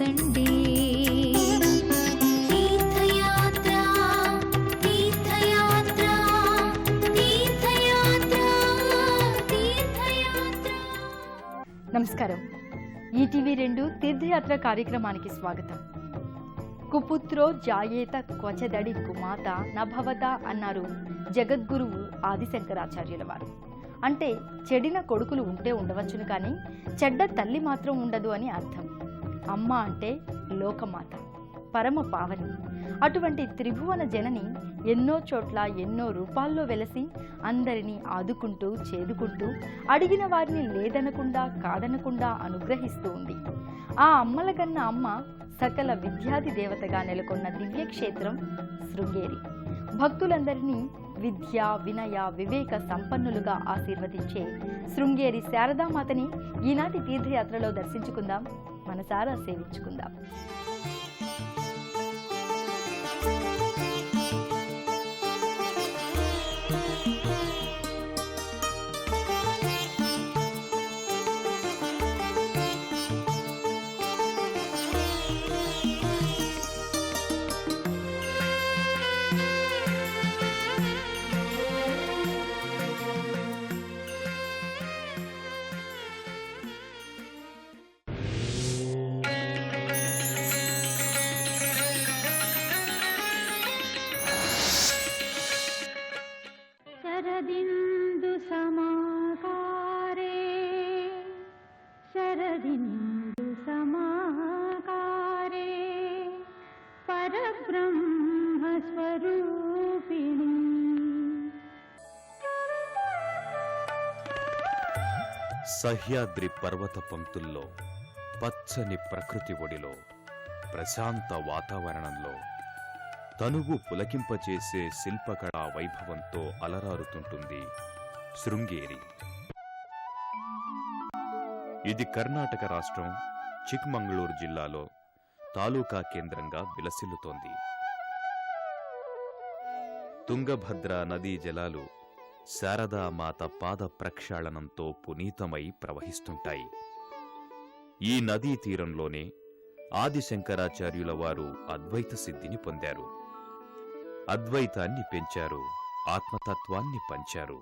Sunday తీర్థయాత్ర తీర్థయాత్ర తీర్థయాత్ర తీర్థయాత్ర. నమస్కారం. ఈటీవీ2 తీర్థయాత్ర కార్యక్రమానికి స్వాగతం. కుపుత్రో జాయేత క్వచదడి కుమాత నభవత అన్నారు జగద్గురువు ఆదిశంకరాచార్యుల వారు. అంటే చెడిన కొడుకులు ఉంటే ఉండవచ్చును కానీ చెడ్డ తల్లి మాత్రం ఉండదు అని అర్థం. అమ్మ అంటే లోకమాత, పరమ పావని. అటువంటి త్రిభువన జనని ఎన్నో చోట్ల ఎన్నో రూపాల్లో వెలసి అందరినీ ఆదుకుంటూ చేదుకుంటూ అడిగిన వారిని లేదనకుండా కాదనకుండా అనుగ్రహిస్తూ ఉంది. ఆ అమ్మల కన్న అమ్మ సకల విద్యాది దేవతగా నెలకొన్న దివ్యక్షేత్రం శృంగేరి. భక్తులందరినీ విద్య వినయ వివేక సంపన్నులుగా ఆశీర్వదించే శృంగేరి శారదామాతని ఈనాటి తీర్థయాత్రలో దర్శించుకుందాం, మనసారా సేవించుకుందాం. శరదిందు సమాకారే శరదిందు సమాకారే పరబ్రహ్మ స్వరూపిణి. సహ్యాద్రి పర్వత పంక్తుల్లో పచ్చని ప్రకృతి ఒడిలో ప్రశాంత వాతావరణంలో తనువు పులకింపచేసే శిల్పకళా వైభవంతో అలరారుతుంటుంది శృంగేరి. ఇది కర్ణాటక రాష్ట్రం చిక్మంగళూరు జిల్లాలో తాలూకా కేంద్రంగా విలసిల్లుతోంది. తుంగభద్ర నదీ జలాలు శారదామాత పాద ప్రక్షాళనంతో పునీతమై ప్రవహిస్తుంటాయి. ఈ నదీ తీరంలోనే ఆదిశంకరాచార్యుల వారు అద్వైత సిద్ధిని పొందారు. అద్వైతాన్ని పెంచారు, ఆత్మతత్వాన్ని పంచారు.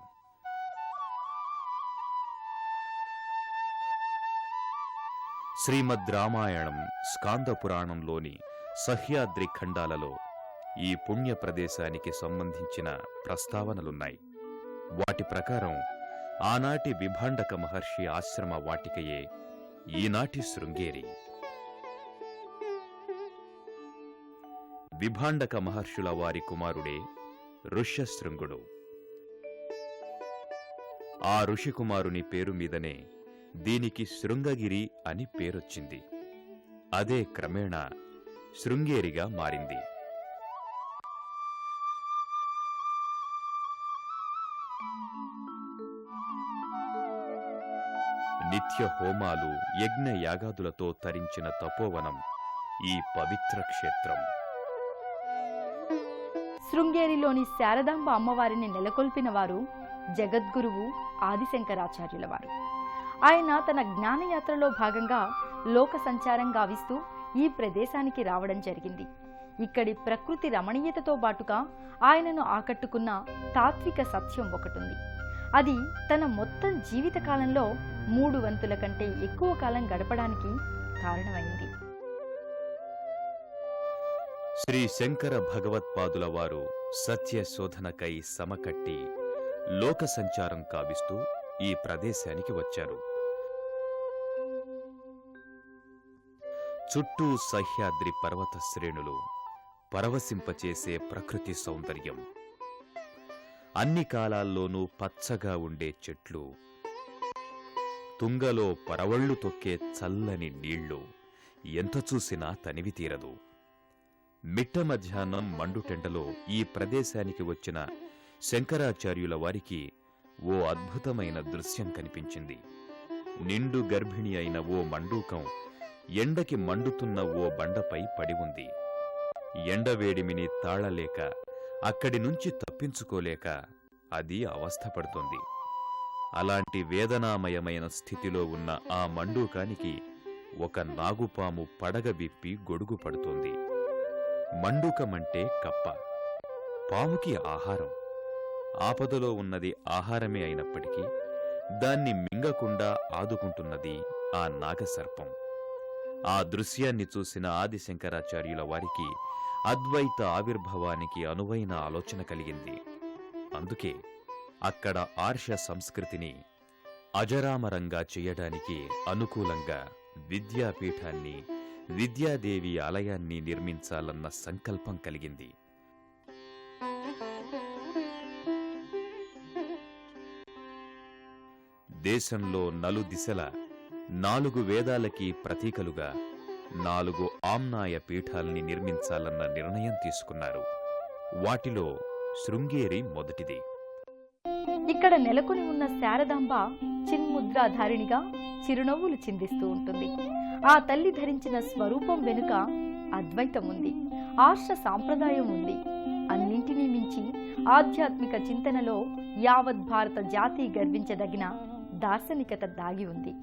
శ్రీమద్ రామాయణం, స్కాంద పురాణంలోని సహ్యాద్రి ఖండాలలో ఈ పుణ్య ప్రదేశానికి సంబంధించిన ప్రస్తావనలున్నాయి. వాటి ప్రకారం ఆనాటి విభాండక మహర్షి ఆశ్రమ వాటికయే ఈనాటి శృంగేరి. విభాండక మహర్షుల వారి కుమారుడే ఋష్యశృంగుడు. ఆ ఋషికుమారుని పేరు మీదనే దీనికి శృంగగిరి అని పేరొచ్చింది. అదే క్రమేణా శృంగేరిగా మారింది. నిత్య హోమాలు, యజ్ఞ యాగాదులతో తరించిన తపోవనం ఈ పవిత్ర క్షేత్రం. శృంగేరిలోని శారదాంబ అమ్మవారిని నెలకొల్పిన వారు జగద్గురువు ఆదిశంకరాచార్యుల వారు. ఆయన తన జ్ఞానయాత్రలో భాగంగా లోక సంచారం గావిస్తూ ఈ ప్రదేశానికి రావడం జరిగింది. ఇక్కడి ప్రకృతి రమణీయతతో బాటుగా ఆయనను ఆకట్టుకున్న తాత్విక సత్యం ఒకటుంది. అది తన మొత్తం జీవిత కాలంలో 3 వంతుల కంటే ఎక్కువ కాలం గడపడానికి కారణమైంది. శ్రీ శంకర భగవత్పాదుల వారు సత్యశోధనకై సమకట్టి లోక సంచారం కావిస్తూ ఈ ప్రదేశానికి వచ్చారు. చుట్టూ సహ్యాద్రి పర్వత శ్రేణులు, పరవశింపచేసే ప్రకృతి సౌందర్యం, అన్ని కాలాల్లోనూ పచ్చగా ఉండే చెట్లు, తుంగలో పరవళ్లు తొక్కే చల్లని నీళ్లు ఎంత చూసినా తనివి తీరదు. మిట్ట మధ్యాహ్నం మండుటెండలో ఈ ప్రదేశానికి వచ్చిన శంకరాచార్యుల వారికి ఓ అద్భుతమైన దృశ్యం కనిపించింది. నిండు గర్భిణి అయిన ఓ మండూకం ఎండకి మండుతున్న ఓ బండపై పడి ఉంది. ఎండవేడిమిని తాళలేక, అక్కడి నుంచి తప్పించుకోలేక అది అవస్థపడుతోంది. అలాంటి వేదనామయమైన స్థితిలో ఉన్న ఆ మండూకానికి ఒక నాగుపాము పడగ విప్పి గొడుగు పడుతోంది. మండూకమంటే కప్ప, పాముకి ఆహారం. ఆపదలో ఉన్నది ఆహారమే అయినప్పటికీ దాన్ని మింగకుండా ఆదుకుంటున్నది ఆ నాగసర్పం. ఆ దృశ్యాన్ని చూసిన ఆదిశంకరాచార్యుల వారికి అద్వైత ఆవిర్భావానికి అనువైన ఆలోచన కలిగింది. అందుకే అక్కడ ఆర్ష సంస్కృతిని అజరామరంగా చేయడానికి అనుకూలంగా విద్యాపీఠాన్ని, విద్యాదేవి ఆలయాన్ని నిర్మించాలన్న సంకల్పం కలిగింది. దేశంలో నలుదిశల 4 వేదాలకి ప్రతీకలుగా 4 ఆమ్నాయ పీఠాల్ని నిర్మించాలన్న నిర్ణయం తీసుకున్నారు. వాటిలో శృంగేరి మొదటిది. ఇక్కడ నెలకొని ఉన్న శారదాంబ చిన్ముద్రాధారిణిగా చిరునవ్వులు చిందిస్తూ ఉంటుంది. ఆ తల్లి ధరించిన స్వరూపం వెనుక అద్వైతం ఉంది, ఆర్ష సాంప్రదాయం ఉంది. అన్నింటినీ మించి ఆధ్యాత్మిక చింతనలో యావత్ భారత జాతి గర్వించదగిన దార్శనికత దాగి ఉంది.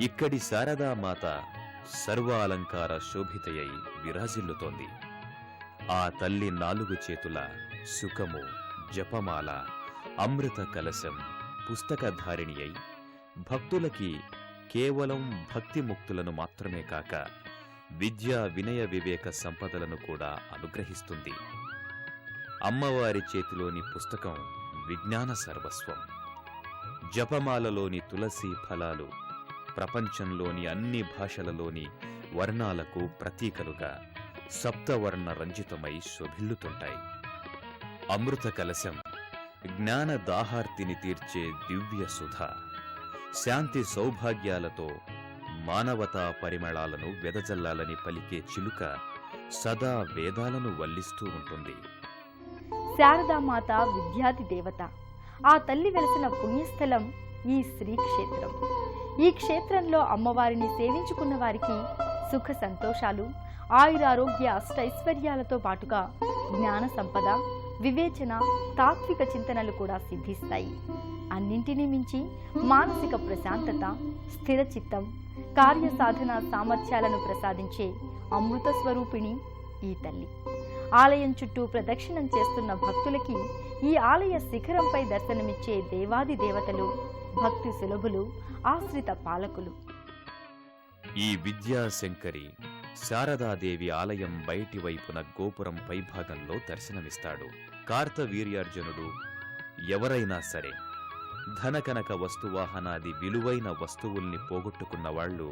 ఇక్కడి శారదామాత సర్వాలంకార శోభితయై విరాజిల్లుతోంది. ఆ తల్లి 4 చేతుల సుఖము, జపమాల, అమృత కలశం, పుస్తకధారిణి అయి భక్తులకి కేవలం భక్తిముక్తులను మాత్రమే కాక విద్యా వినయ వివేక సంపదలను కూడా అనుగ్రహిస్తుంది. అమ్మవారి చేతిలోని పుస్తకం విజ్ఞాన సర్వస్వం. జపమాలలోని తులసి ఫలాలు ప్రపంచంలోని అన్ని భాషలలోని వర్ణాలకు ప్రతీకలుగా సప్తవర్ణ రంజితమై శోభిల్లుతుంటాయి. అమృత కలశం జ్ఞాన దాహార్తిని తీర్చే దివ్య సుధ, శాంతి సౌభాగ్యాలతో మానవతా పరిమళాలను వెదజల్లాలని పలికే చిలుక సదా వేదాలను వల్లిస్తూ ఉంటుంది. శారదామాత విద్యాది దేవత. ఆ తల్లి వెలసిన పుణ్యస్థలం ఈ శ్రీక్షేత్రం. ఈ క్షేత్రంలో అమ్మవారిని సేవించుకున్న వారికి సుఖ సంతోషాలు, ఆయురారోగ్య అష్టైశ్వర్యాలతో పాటుగా జ్ఞాన సంపద, వివేచన, తాత్విక చింతనలు కూడా సిద్ధిస్తాయి. అన్నింటినీ మించి మానసిక ప్రశాంతత, స్థిర చిత్తం, కార్యసాధన సామర్థ్యాలను ప్రసాదించే అమృత స్వరూపిణి ఈ తల్లి. ఆలయం చుట్టూ ప్రదక్షిణం చేస్తున్న భక్తులకి ఈ ఆలయ శిఖరంపై దర్శనమిచ్చే దేవాది దేవతలు, భక్తి సులభులు, ఆశ్రిత పాలకులు. ఈ విద్యాశంకరి శారదాదేవి ఆలయం బయటి వైపున గోపురం పైభాగంలో దర్శనమిస్తాడు. కార్తవీర్యార్జునుడు ఎవరైనా సరే ధనకనక వస్తువాహనాది విలువైన వస్తువుల్ని పోగొట్టుకున్నవాళ్లు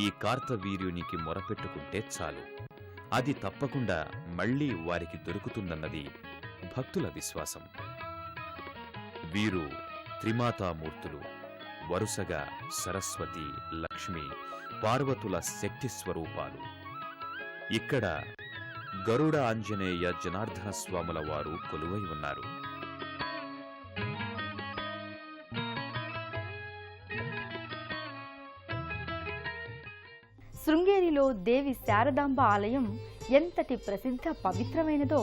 ఈ కార్తవీర్యునికి మొరపెట్టుకుంటే చాలు, అది తప్పకుండా మళ్లీ వారికి దొరుకుతుందన్నది భక్తుల విశ్వాసం. వీరు త్రిమాతామూర్తులు, వరుసగా సరస్వతి, లక్ష్మి, పార్వతుల శక్తి స్వరూపాలు. ఇక్కడ గరుడ ఆంజనేయ జనార్దన స్వాముల వారు కొలువై ఉన్నారు. శృంగేరిలో దేవి శారదాంబ ఆలయం ఎంతటి ప్రసిద్ధ పవిత్రమైనదో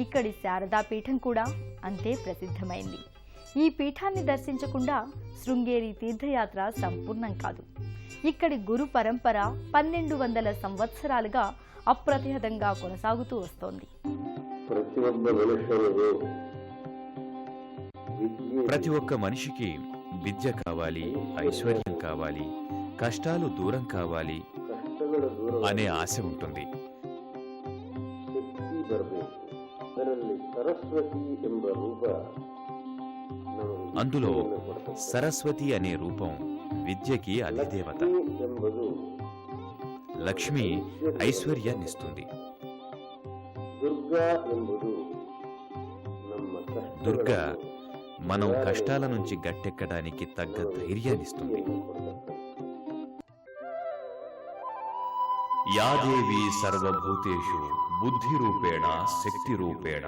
ఇక్కడి శారదాపీఠం కూడా అంతే ప్రసిద్ధమైంది. ఈ పీఠాన్ని దర్శించకుండా శృంగేరి తీర్థయాత్ర సంపూర్ణం కాదు. ఇక్కడి గురు పరంపర 1200 సంవత్సరాలుగా అప్రతిహతంగా కొనసాగుతూ వస్తోంది. ప్రతి ఒక్క మనిషికి విద్య కావాలి, ఐశ్వర్యం కావాలి, కష్టాలు దూరం కావాలి అనే ఆశ ఉంటుంది. ಬರಬೇಕು. ಅದರಲ್ಲಿ ಸರಸ್ವತಿ ಎಂಬ ರೂಪ అందులో సరస్వతి అనే రూపం విద్యకి అధిదేవత. ಎಂಬುದು లక్ష్మి ఐశ్వర్యాన్నిస్తుంది. దుర్గా ಎಂಬುದು ನಮ್ಮ దుర్గా మనం కష్టాల నుంచి గట్టెక్కడానికి తగ్గ ధైర్యాన్నిస్తుంది. యా దేవి సర్వభూతేషు బుద్ధిరూపేణ శక్తిరూపేణ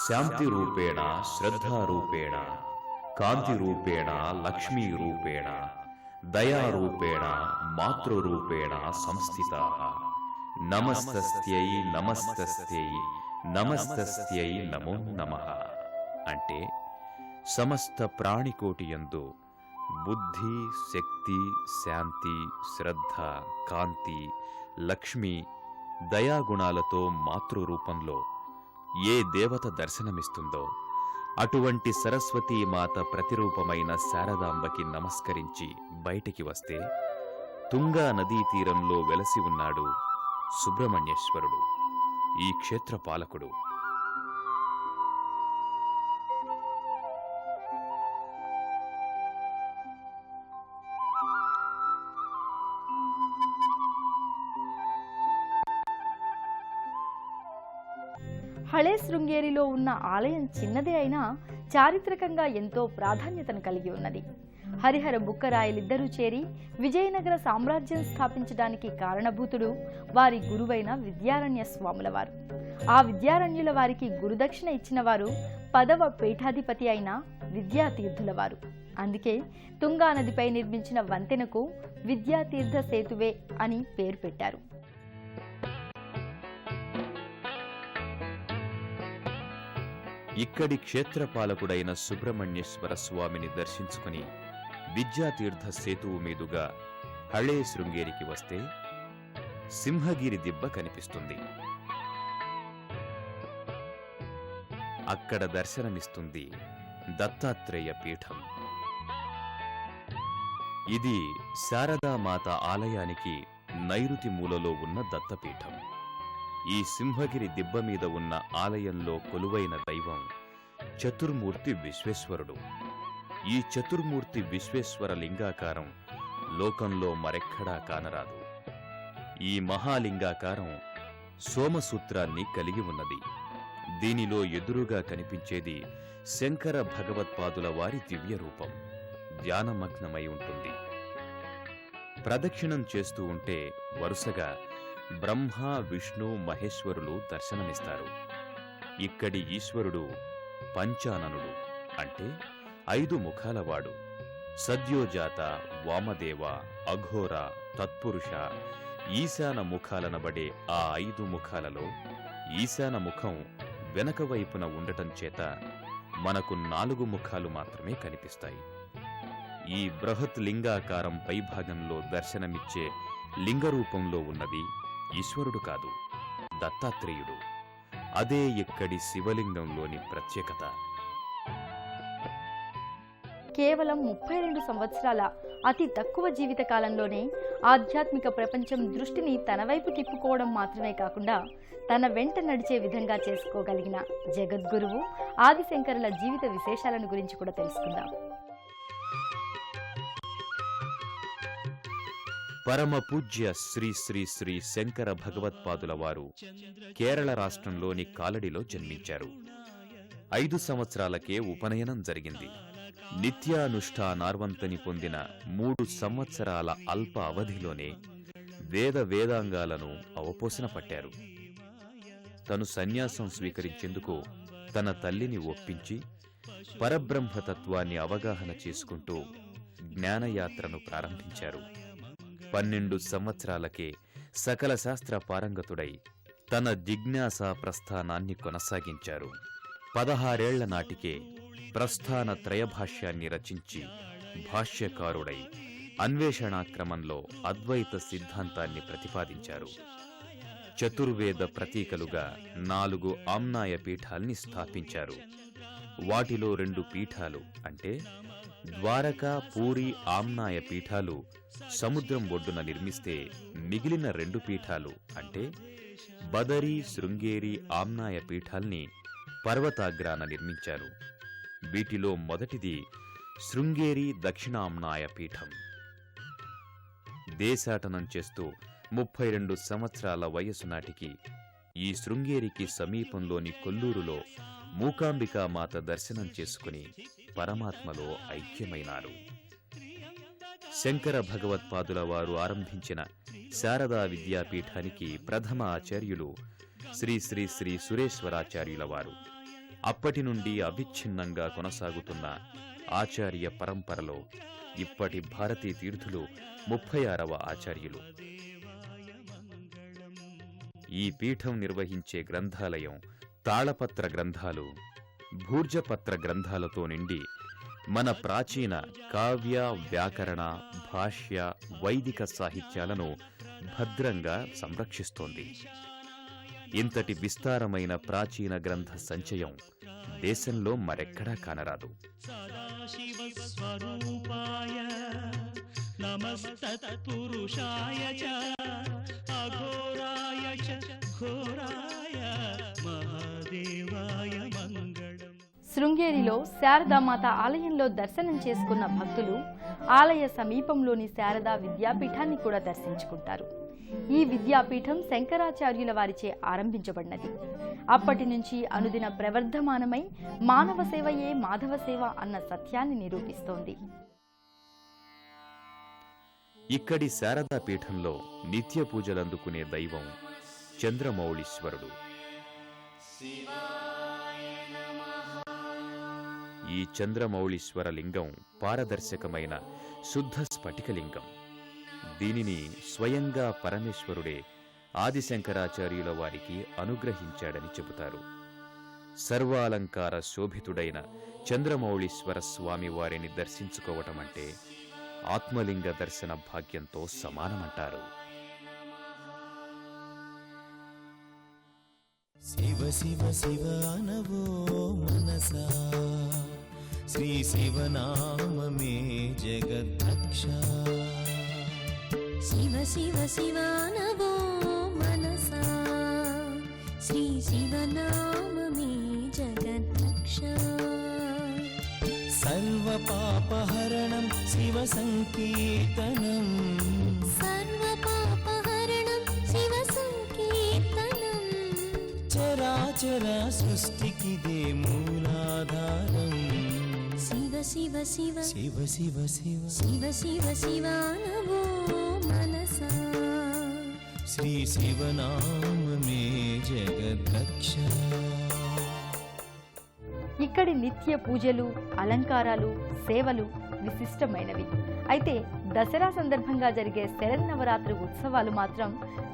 శాంతిరూపేణ శ్రద్ధారూపేణ కాంతిరూపేణ లక్ష్మీరూపేణ దయారూపేణ మాతృరూపేణ సంస్థితాః నమస్తస్యై నమస్తస్యై నమస్తస్యై నమో నమః. అంటే సమస్త ప్రాణికోటి యందు బుద్ధి, శక్తి, శాంతి, శ్రద్ధ, కాంతి, లక్ష్మి, దయాగుణాలతో మాతృరూపంలో ఏ దేవత దర్శనమిస్తుందో అటువంటి సరస్వతీమాత ప్రతిరూపమైన శారదాంబకి నమస్కరించి బయటికి వస్తే తుంగా నదీ తీరంలో వెలసి ఉన్నాడు సుబ్రహ్మణ్యేశ్వరుడు, ఈ క్షేత్ర పాలకుడు. హళే శృంగేరిలో ఉన్న ఆలయం చిన్నదే అయినా చారిత్రకంగా ఎంతో ప్రాధాన్యతను కలిగి ఉన్నది. హరిహర బుక్కరాయలిద్దరూ చేరి విజయనగర సామ్రాజ్యం స్థాపించడానికి కారణభూతుడు వారి గురువైన విద్యారణ్య స్వాముల వారు. ఆ విద్యారణ్యుల వారికి గురుదక్షిణ ఇచ్చిన వారు 10వ పీఠాధిపతి అయిన విద్యాతీర్థుల వారు. అందుకే తుంగా నదిపై నిర్మించిన వంతెనకు విద్యాతీర్థ సేతువే అని పేరు పెట్టారు. ఇక్కడి క్షేత్రపాలకుడైన సుబ్రహ్మణ్యేశ్వర స్వామిని దర్శించుకుని విద్యాతీర్థ సేతువు మీదుగా హళే శృంగేరికి వస్తే సింహగిరి దిబ్బ కనిపిస్తుంది. అక్కడ దర్శనమిస్తుంది దత్తాత్రేయ పీఠం. ఇది శారదామాత ఆలయానికి నైరుతి మూలలో ఉన్న దత్తపీఠం. ఈ సింహగిరి దిబ్బ మీద ఉన్న ఆలయంలో కొలువైన దైవం చతుర్మూర్తి విశ్వేశ్వరుడు. ఈ చతుర్మూర్తి విశ్వేశ్వర లింగాకారం లోకంలో మరెక్కడా కానరాదు. ఈ మహాలింగాకారం సోమసూత్రాన్ని కలిగి ఉన్నది. దీనిలో ఎదురుగా కనిపించేది శంకర భగవత్పాదుల వారి దివ్య రూపం. ధ్యానమగ్నమై ఉంటుంది. ప్రదక్షిణం చేస్తూ ఉంటే వరుసగా బ్రహ్మ, విష్ణు, మహేశ్వరులు దర్శనమిస్తారు. ఇక్కడి ఈశ్వరుడు పంచాననుడు, అంటే 5 ముఖాలవాడు. సద్యోజాత, వామదేవ, అఘోర, తత్పురుష, ఈశాన ముఖాలనబడే ఆ 5 ముఖాలలో ఈశాన ముఖం వెనక వైపున ఉండటం చేత మనకు 4 ముఖాలు మాత్రమే కనిపిస్తాయి. ఈ బృహత్ లింగాకారం పైభాగంలో దర్శనమిచ్చే లింగరూపంలో ఉన్నది ఈశ్వరుడు కాదు, దత్తాత్రేయుడు. అదే ఇక్కడి శివలింగంలోని ప్రత్యేకత. కేవలం 32 సంవత్సరాల అతి తక్కువ జీవిత కాలంలోనే ఆధ్యాత్మిక ప్రపంచం దృష్టిని తన వైపు తిప్పుకోవడం మాత్రమే కాకుండా తన వెంట నడిచే విధంగా చేసుకోగలిగిన జగద్గురువు ఆదిశంకరుల జీవిత విశేషాలను గురించి కూడా తెలుసుకుందాం. పరమ పూజ్య శ్రీ శ్రీ శ్రీ శంకర భగవత్పాదుల వారు కేరళ రాష్ట్రంలోని కాలడిలో జన్మించారు. 5 సంవత్సరాలకే ఉపనయనం జరిగింది. నిత్యానుష్ఠానార్వంతని పొందిన 3 సంవత్సరాల అల్ప అవధిలోనే వేదాంగాలను అవపోసన పట్టారు. తను సన్యాసం స్వీకరించేందుకు తన తల్లిని ఒప్పించి పరబ్రహ్మతత్వాన్ని అవగాహన చేసుకుంటూ జ్ఞానయాత్రను ప్రారంభించారు. 12 సంవత్సరాలకే సకల శాస్త్ర పారంగతుడై తన జిజ్ఞాసా ప్రస్థానాన్ని కొనసాగించారు. 16 ఏళ్ల నాటికే ప్రస్థాన త్రయభాష్యాన్ని రచించి భాష్యకారుడై అన్వేషణాక్రమంలో అద్వైత సిద్ధాంతాన్ని ప్రతిపాదించారు. చతుర్వేద ప్రతీకలుగా 4 ఆమ్నాయ పీఠాల్ని స్థాపించారు. వాటిలో 2 పీఠాలు అంటే ద్వారకా, పూరి ఆమ్నాయ పీఠాలు సముద్రం ఒడ్డున నిర్మిస్తే, మిగిలిన 2 పీఠాలు అంటే బదరి, శృంగేరి, ఆమ్నాయ పీఠాల్ని పర్వతాగ్రాన నిర్మించారు. వీటిలో మొదటిది శృంగేరి దక్షిణామ్నాయ పీఠం. దేశాటనం చేస్తూ 32 సంవత్సరాల వయసు నాటికి ఈ శృంగేరికి సమీపంలోని కొల్లూరులో మూకాంబికామాత దర్శనం చేసుకుని పరమాత్మలో ఐక్యమైనారు. శంకర భగవత్పాదుల వారు ఆరంభించిన శారదా విద్యాపీఠానికి ప్రథమ ఆచార్యులు శ్రీ శ్రీ శ్రీ సురేశ్వరాచార్యుల వారు. అప్పటి నుండి అవిచ్ఛిన్నంగా కొనసాగుతున్న ఆచార్య పరంపరలో ఇప్పటి భారతీ తీర్థులు 36వ ఆచార్యులు. ఈ పీఠం నిర్వహించే గ్రంథాలయం తాళపత్ర గ్రంథాలు, భూర్జపత్ర గ్రంథాలతో నిండి మన ప్రాచీన కావ్య, వ్యాకరణ, భాష్య, వైదిక సాహిత్యాలను భద్రంగా సంరక్షిస్తోంది. ఇంతటి విస్తారమైన ప్రాచీన గ్రంథ సంచయం దేశంలో మరెక్కడా కానరాదు. సదాశివస్వరూపాయ నమస్తత్పురుషాయ చ అఘోరాయ చ ఘోరాయ మహాదేవాయ మంగళం. శృంగేరిలో శారదామాత ఆలయంలో దర్శనం చేసుకున్న భక్తులు ఆలయ సమీపంలోని శారదా విద్యాపీఠాన్ని కూడా దర్శించుకుంటారు. ఈ విద్యాపీఠం శంకరాచార్యుల వారిచే ఆరంభించబడినది. అప్పటి నుంచి అనుదిన ప్రవర్ధమానమై మానవ సేవయే మాధవ సేవ అన్న సత్యాన్ని నిరూపిస్తోంది. ఇక్కడి శారదా పీఠంలో నిత్య పూజలందుకునే దైవం చంద్రమౌళీశ్వరుడు. ఈ చంద్రమౌళీశ్వర లింగం పారదర్శకమైన శుద్ధ స్ఫటికలింగం. దీనిని స్వయంగా పరమేశ్వరుడే ఆదిశంకరాచార్యుల వారికి అనుగ్రహించాడని చెబుతారు. సర్వాలంకార శోభితుడైన చంద్రమౌళీశ్వర స్వామి వారిని దర్శించుకోవటమంటే ఆత్మలింగ దర్శన భాగ్యంతో సమానమంటారు. శివ శివ శివ అనవో మనసా, శ్రీ శివనామమే జగద్రక్ష. శివ శివ శివ నవో మనసా, శ్రీ శివనామమే జగద్రక్ష. సర్వ పాపహరణం శివ సంకీర్తనం, సర్వ పాపహరణం శివ సంకీర్తనం. చరాచర సృష్టికిదే మూలాధారం. శివ శివ శివ శివ శివ శివ శివ శివ శివ నవో మనసా, శ్రీ శివనామమే జగద్రక్ష. ఇక్కడి నిత్య పూజలు, అలంకారాలు, సేవలు విశిష్టమైనవి. అయితే దసరా సందర్భంగా జరిగే శరన్నవరాత్రి ఉత్సవాలు మాత్రం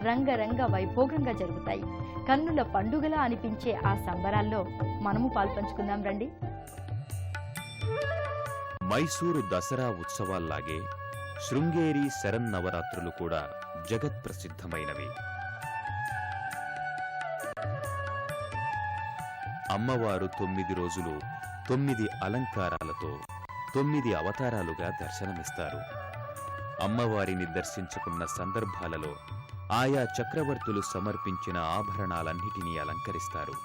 రంగరంగ వైభోగంగా జరుగుతాయి. కన్నుల పండుగలా అనిపించే ఆ సంబరాల్లో మనము పాల్పంచుకుందాం రండి. మైసూరు దసరా ఉత్సవాల్లాగే శృంగేరి శరన్నవరాత్రులు కూడా జగత్ప్రసిద్ధమైనవి. అమ్మవారు 9 రోజులు 9 అలంకారాలతో 9 అవతారాలుగా దర్శనమిస్తారు. అమ్మవారిని దర్శించుకున్న సందర్భాలలో ఆయా చక్రవర్తులు సమర్పించిన ఆభరణాలన్నిటినీ అలంకరిస్తారు.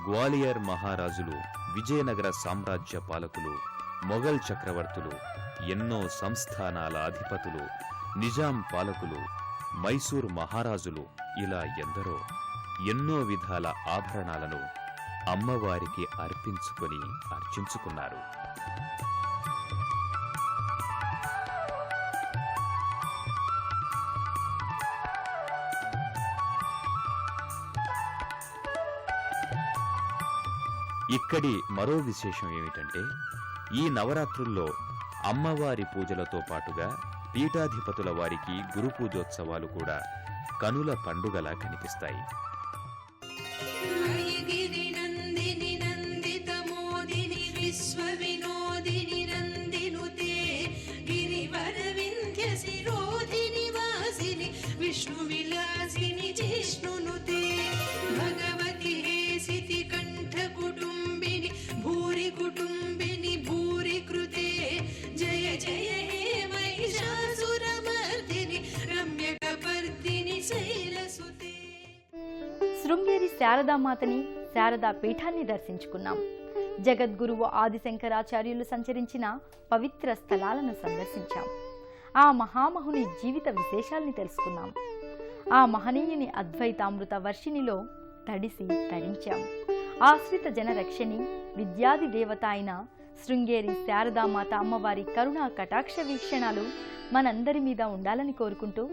గ్వాలియర్ మహారాజులు, విజయనగర సామ్రాజ్య పాలకులు, మొఘల్ చక్రవర్తులు, ఎన్నో సంస్థానాల అధిపతులు, నిజాం పాలకులు, మైసూర్ మహారాజులు, ఇలా ఎందరో ఎన్నో విధాల ఆభరణాలను అమ్మవారికి అర్పించుకొని అర్చించుకున్నారు. ఇక్కడి మరో విశేషం ఏమిటంటే, ఈ నవరాత్రుల్లో అమ్మవారి పూజలతో పాటుగా పీఠాధిపతుల వారికి గురు పూజోత్సవాలు కూడా కనుల పండుగలా కనిపిస్తాయి. గిరినందిని నందితమోదిని విశ్వవినోదిని నందినుతే గిరివర వింధ్య శిరోధిని వాసిని విష్ణు విలాసిని జిష్ణునుతే భగవతి హేసితి కంఠ కుటుంబిని భూరి కుటుంబిని భూరి కృతే జయ జయ హే మహిషాసురమర్దిని రమ్యకపర్దిని శైలసుతే. శృంగేరి శారదామాతని, శారదా పీఠాన్ని దర్శించుకున్నాం. జగద్గురువు ఆదిశంకరాచార్యులు సంచరించిన పవిత్ర స్థలాలను సందర్శించాం. ఆ మహామహుని జీవిత విశేషాల్ని తెలుసుకున్నాం. ఆ మహనీయుని అద్వైతామృత వర్షిణిలో తడిసి తరించాం. ఆశ్రిత జన రక్షణి, విద్యాది దేవత అయిన శృంగేరి శారదామాత అమ్మవారి కరుణా కటాక్ష వీక్షణాలు మనందరి మీద ఉండాలని కోరుకుంటూ